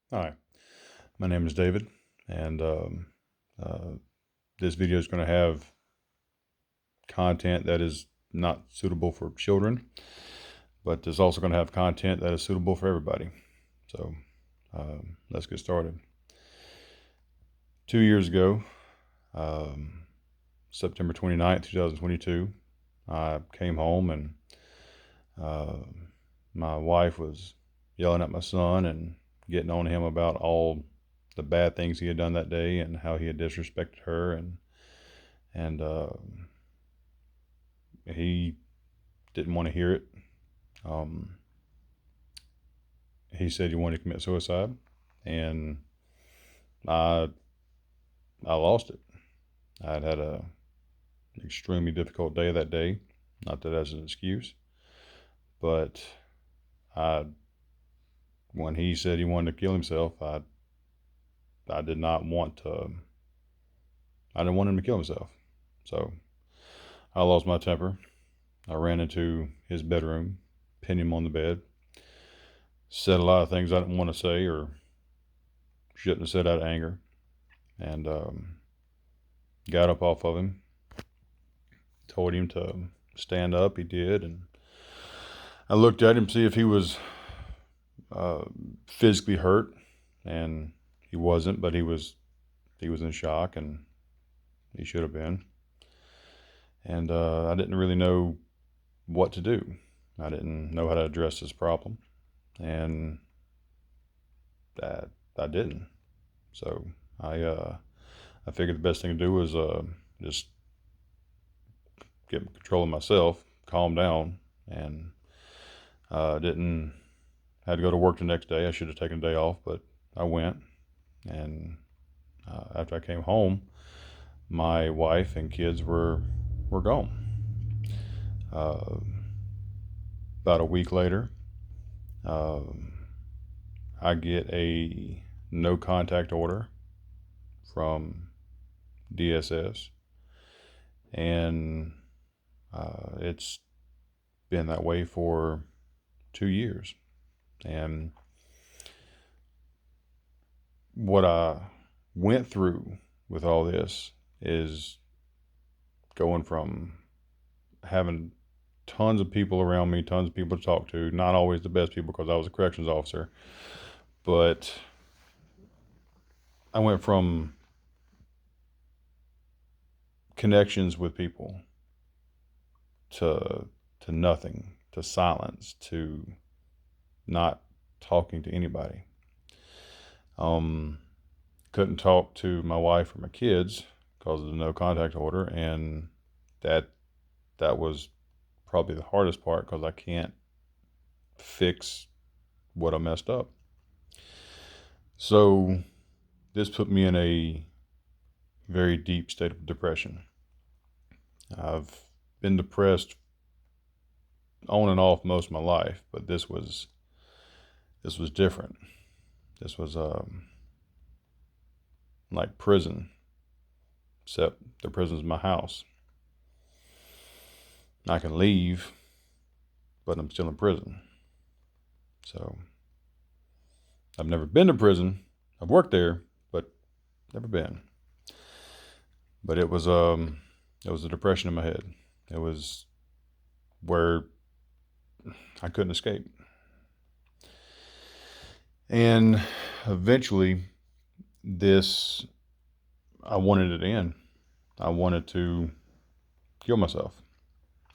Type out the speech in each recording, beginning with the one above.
Hi, my name is David, and uh, this video is going to have content that is not suitable for children, but it's also going to have content that is suitable for everybody. So let's get started. 2 years ago, um, September 29th, 2022, I came home and uh, my wife was yelling at my son and getting on him about all the bad things he had done that day and how he had disrespected her and he didn't want to hear it. Um, he said he wanted to commit suicide, and I I lost it. I'd had a extremely difficult day that day. Not that as an excuse, but I when he said he wanted to kill himself, I did not want to. I didn't want him to kill himself. So I lost my temper. I ran into his bedroom, pinned him on the bed, said a lot of things I didn't want to say or shouldn't have said out of anger, and got up off of him, told him to stand up. He did, and I looked at him to see if he was uh, physically hurt, and he wasn't, but he was in shock, and he should have been. And I didn't really know what to do. I didn't know how to address this problem, and that I didn't. So I figured the best thing to do was just get control of myself, calm down, and didn't had to go to work the next day. I should have taken a day off, but I went. And after I came home, my wife and kids were gone. Uh, about a week later, uh, I get a no contact order from DSS, and it's been that way for 2 years. And what I went through with all this is going from having tons of people around me, tons of people to talk to, not always the best people because I was a corrections officer, but I went from connections with people to nothing, to silence, to not talking to anybody. Um, couldn't talk to my wife or my kids because of the no contact order, and that that was probably the hardest part because I can't fix what I messed up. So this put me in a very deep state of depression. I've been depressed on and off most of my life, but this was different. This was like prison, except the prison's my house. I can leave, but I'm still in prison. So I've never been to prison. I've worked there, but never been. But it was a depression in my head. It was where I couldn't escape. And eventually this I wanted it to end. I wanted to kill myself.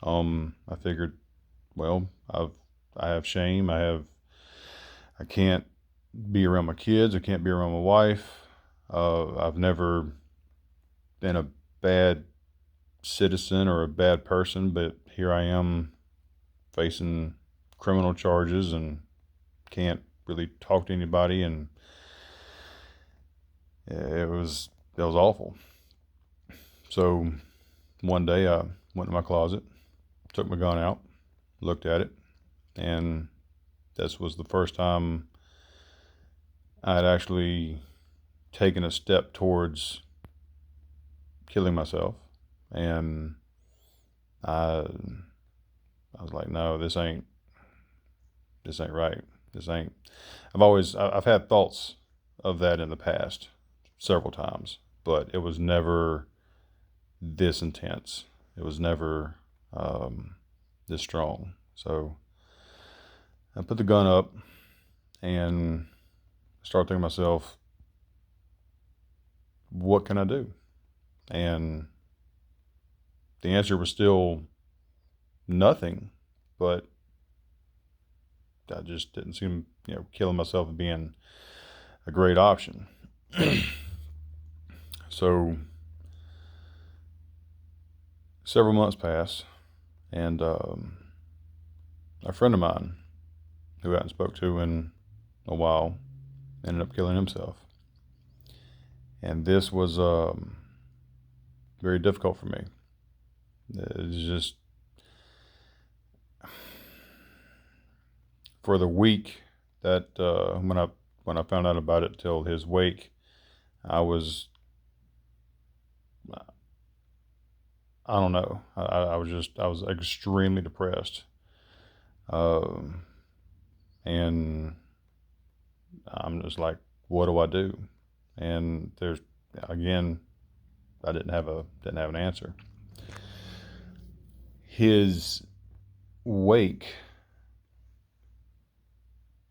I figured, well, I have shame. I can't be around my kids. I can't be around my wife. I've never been a bad citizen or a bad person, but here I am facing criminal charges and can't really talk to anybody, and it was awful. So one day I went to my closet, took my gun out, looked at it, and this was the first time I had actually taken a step towards killing myself. And I I was like, no, this ain't right. This ain't. I've had thoughts of that in the past several times, but it was never this intense. It was never this strong. So I put the gun up and started thinking to myself, what can I do? And the answer was still nothing, but I just didn't seem, killing myself being a great option. So several months passed, and a friend of mine who I hadn't spoke to in a while ended up killing himself. And this was very difficult for me. It's just, for the week that when I found out about it till his wake, I was, I don't know, I was extremely depressed, and I'm just like, what do I do? And there's, again, I didn't have an answer. His wake,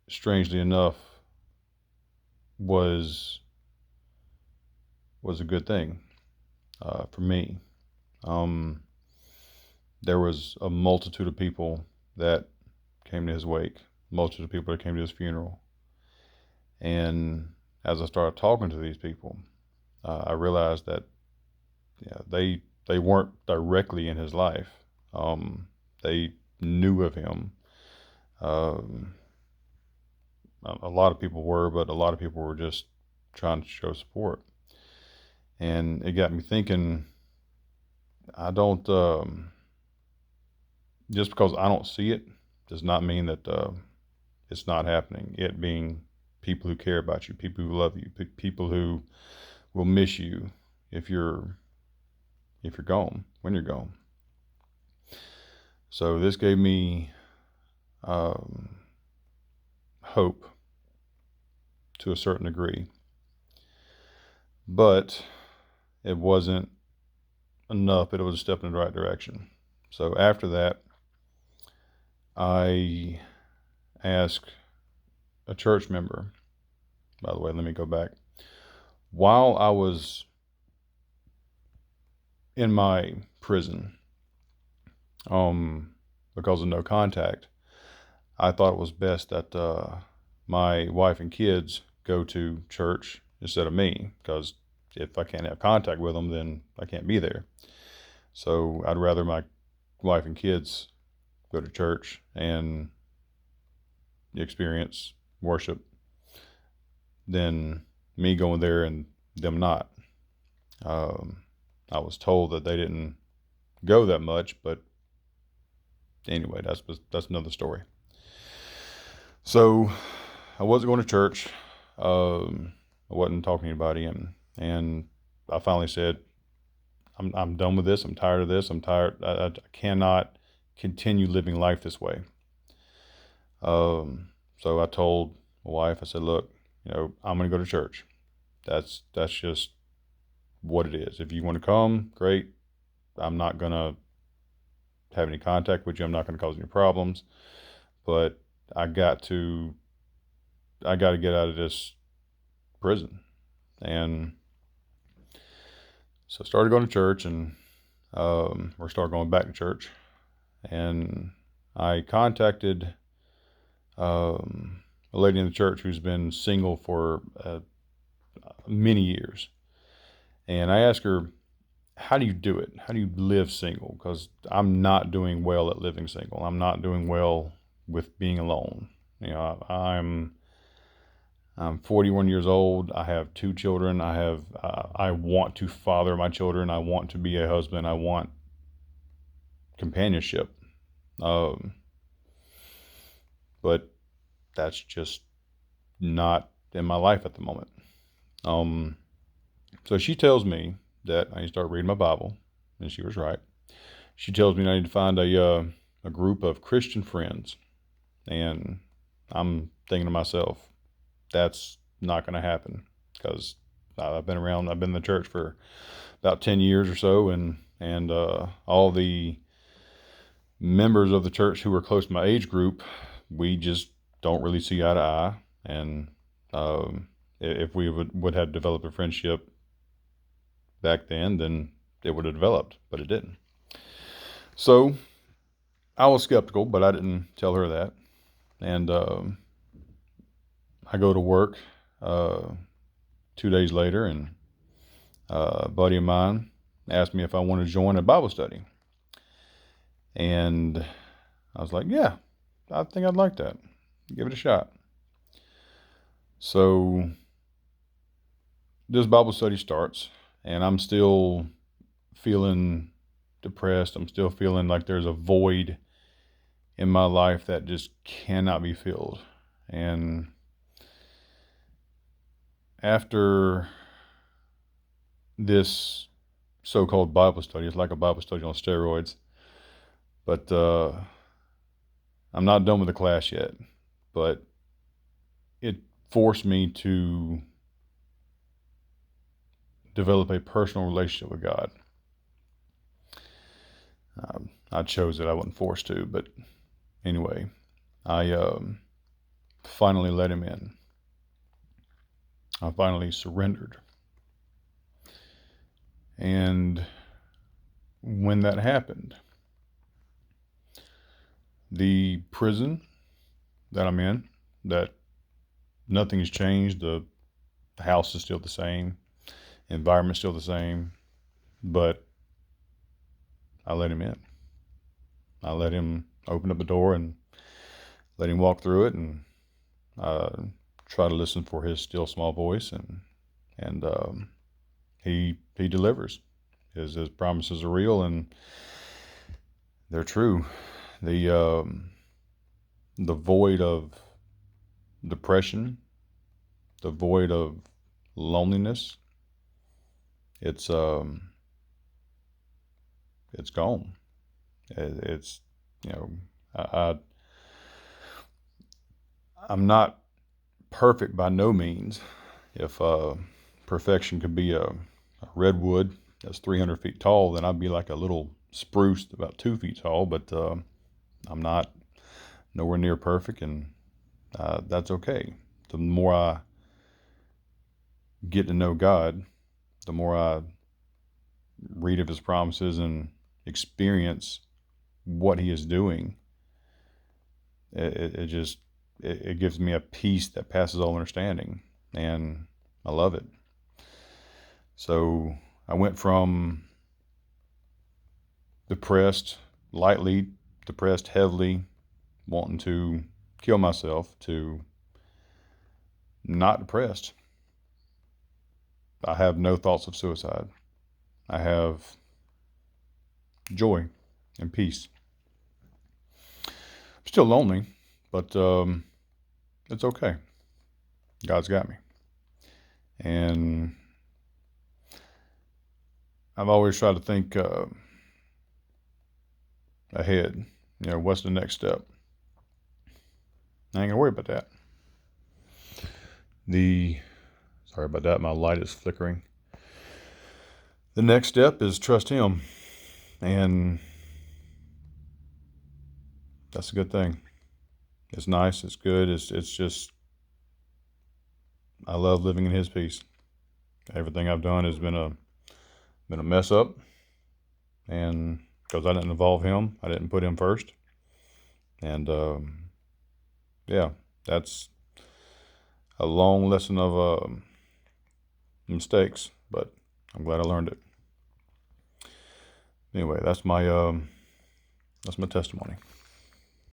strangely enough, was a good thing for me. There was a multitude of people that came to his wake, multitude of people that came to his funeral. And as I started talking to these people, I realized that they weren't directly in his life. They knew of him. A lot of people were, but a lot of people were just trying to show support. And it got me thinking, I don't, just because I don't see it does not mean that it's not happening. It being people who care about you, people who love you, people who will miss you if you're gone, when you're gone. So this gave me hope to a certain degree, but it wasn't enough, but it was a step in the right direction. So after that, I asked a church member, by the way, let me go back. While I was in my prison, because of no contact, I thought it was best that my wife and kids go to church instead of me, because if I can't have contact with them, then I can't be there. So I'd rather my wife and kids go to church and experience worship than me going there and them not. I was told that they didn't go that much, but anyway, that's another story. So I wasn't going to church. I wasn't talking to anybody, and I finally said, I'm done with this. I'm tired of this. I'm tired. I cannot continue living life this way. So I told my wife, I said, look, I'm going to go to church. That's just what it is. If you want to come, great. I'm not going to have any contact with you. I'm not going to cause any problems, but I got to get out of this prison. And so I started going to church, and or started going back to church, and I contacted a lady in the church who's been single for many years. And I asked her, how do you do it? How do you live single? Because I'm not doing well at living single. I'm not doing well with being alone. I'm 41 years old. I have 2 children. I want to father my children. I want to be a husband. I want companionship. But that's just not in my life at the moment. So she tells me that I need to start reading my Bible, and she was right. She tells me I need to find a group of Christian friends, and I'm thinking to myself, that's not going to happen, because I've been in the church for about 10 years or so, and all the members of the church who were close to my age group, we just don't really see eye to eye. And if we would have developed a friendship back then it would have developed, but it didn't. So I was skeptical, but I didn't tell her that. And I go to work 2 days later, and a buddy of mine asked me if I wanted to join a Bible study. And I was like, yeah, I think I'd like that. Give it a shot. So this Bible study starts, and I'm still feeling depressed. I'm still feeling like there's a void in my life that just cannot be filled. And after this so-called Bible study, it's like a Bible study on steroids, but I'm not done with the class yet, but it forced me to develop a personal relationship with God. I chose it. I wasn't forced to, but anyway, I finally let him in. I finally surrendered. And when that happened, the prison that I'm in, that nothing's changed, the house is still the same, environment's still the same, but I let him in. I let him open up the door and let him walk through it, and try to listen for his still small voice, and he delivers. His promises are real, and they're true. The void of depression, the void of loneliness, it's gone. It's, I'm not perfect by no means. If perfection could be a redwood that's 300 feet tall, then I'd be like a little spruce about 2 feet tall, but I'm not nowhere near perfect, and that's okay. The more I get to know God, the more I read of his promises and experience what he is doing, it gives me a peace that passes all understanding, and I love it. So I went from lightly depressed, heavily, wanting to kill myself, to not depressed. I have no thoughts of suicide. I have joy and peace. I'm still lonely, but it's okay. God's got me. And I've always tried to think ahead. What's the next step? I ain't gonna worry about that. Sorry about that, my light is flickering. The next step is trust him, and that's a good thing. It's nice, it's good, it's just, I love living in his peace. Everything I've done has been a mess up, and because I didn't involve him, I didn't put him first. And yeah, that's a long lesson of mistakes, but I'm glad I learned it. Anyway, that's my testimony.